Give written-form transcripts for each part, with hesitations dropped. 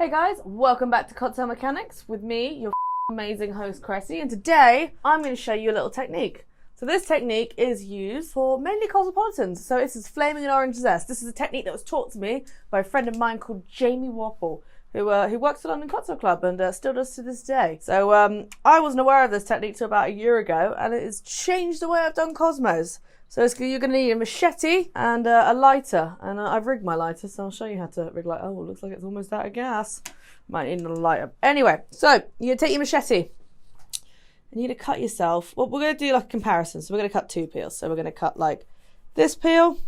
Hey guys, welcome back to Cocktail Mechanics with me, your amazing host Cressie, and today I'm going to show you a little technique. So this technique is used for mainly Cosmopolitans. So this is flaming an orange zest. This is a technique that was taught to me by a friend of mine called Jamie Wapple, who works at London Cocktail Club and still does to this day. So I wasn't aware of this technique till about a year ago, and it has changed the way I've done Cosmos. So you're going to need a machete and a lighter, and I've rigged my lighter, so I'll show you how to rig lighter. Oh, it looks like it's almost out of gas. Might need another lighter. Anyway, so you're going to take your machete, and you're going to cut yourself. Well, we're going to do like a comparison, so we're going to cut two peels. So we're going to cut like this peel,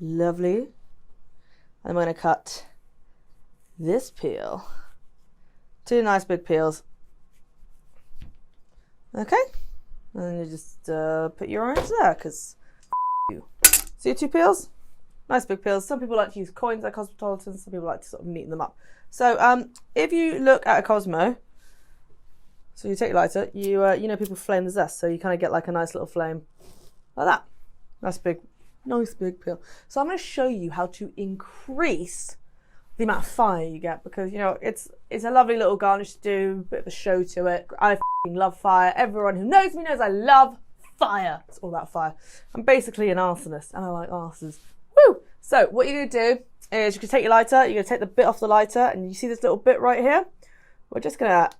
lovely, and we're going to cut this peel. Two nice big peels. Okay. And then you just put your orange there, because you. See your two peels? Nice big peels. Some people like to use coins like Cosmopolitans, some people like to sort of neaten them up. So if you look at a Cosmo, so you take your lighter, you know people flame the zest, so you kind of get like a nice little flame like that. Nice big peel. So I'm going to show you how to increase the amount of fire you get, because you know it's a lovely little garnish to do, a bit of a show to it. I love fire. Everyone who knows me knows I love fire. It's all about fire. I'm basically an arsonist, and I like arses. Woo! So what you're going to do is you're going to take your lighter, you're going to take the bit off the lighter, and you see this little bit right here? We're just going to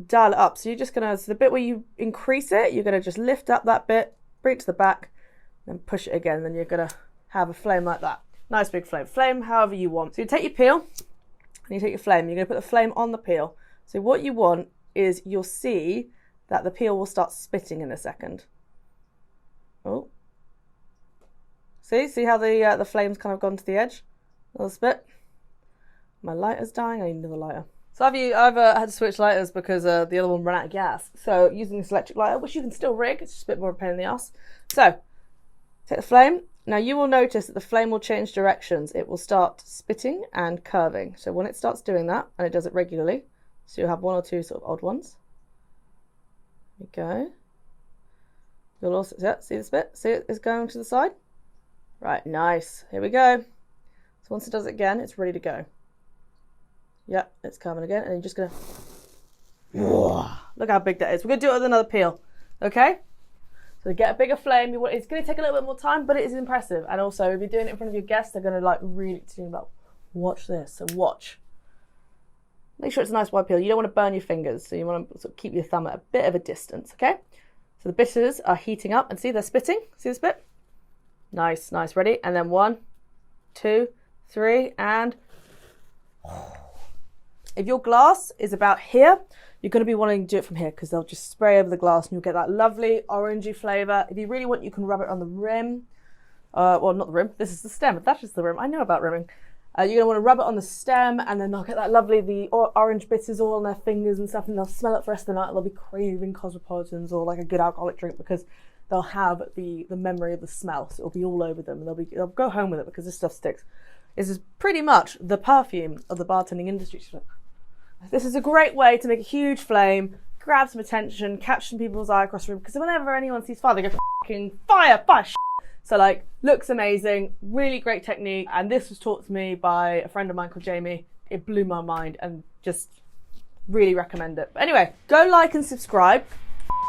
dial it up. So you're just going to, so the bit where you increase it, you're going to just lift up that bit, bring it to the back, then push it again, then you're going to have a flame like that. Nice big flame. Flame however you want. So you take your peel, and you take your flame, you're going to put the flame on the peel. So what you want is you'll see that the peel will start spitting in a second. Oh. See how the flame's kind of gone to the edge? A little spit. My lighter's dying, I need another lighter. So I've had to switch lighters because the other one ran out of gas. So using this electric lighter, which you can still rig, it's just a bit more of a pain in the ass. So, take the flame. Now you will notice that the flame will change directions. It will start spitting and curving. So when it starts doing that, and it does it regularly, so you'll have one or two sort of odd ones. There you go. You'll also, see this bit? See it is going to the side? Right, nice. Here we go. So once it does it again, it's ready to go. Yep, it's coming again, and you're just gonna, look how big that is. We're gonna do it with another peel, okay? So get a bigger flame. It's going to take a little bit more time, but it is impressive. And also, if you're doing it in front of your guests, they're going to like really think about, watch this. So watch. Make sure it's a nice wide peel. You don't want to burn your fingers, so you want to sort of keep your thumb at a bit of a distance, okay? So the bitters are heating up, and see they're spitting. See this bit? Nice, nice. Ready? And then 1, 2, 3, and if your glass is about here, you're going to be wanting to do it from here, because they'll just spray over the glass and you'll get that lovely orangey flavour. If you really want, you can rub it on the rim. Well, not the rim. This is the stem. That's just the rim. I know about rimming. You're going to want to rub it on the stem, and then they'll get that lovely, the orange bitters all on their fingers and stuff, and they'll smell it for the rest of the night. They'll be craving Cosmopolitans or like a good alcoholic drink, because they'll have the memory of the smell. So it'll be all over them, and they'll go home with it, because this stuff sticks. This is pretty much the perfume of the bartending industry. This is a great way to make a huge flame, grab some attention, catch some people's eye across the room, because whenever anyone sees fire, they go, fucking fire, So like, looks amazing, really great technique, and this was taught to me by a friend of mine called Jamie. It blew my mind, and just really recommend it. But anyway, go like and subscribe.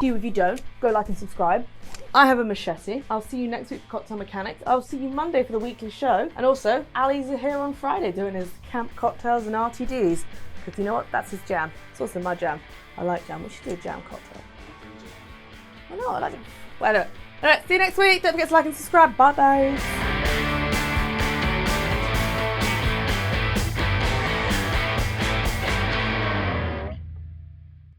You if you don't, go like and subscribe. I have a machete. I'll see you next week for Cocktail Mechanics. I'll see you Monday for the weekly show. And also, Ali's here on Friday doing his camp cocktails and RTDs. Because you know what? That's his jam. It's also my jam. I like jam. We should do a jam cocktail. I know, I like it. Well, anyway, see you next week. Don't forget to like and subscribe. Bye, bye.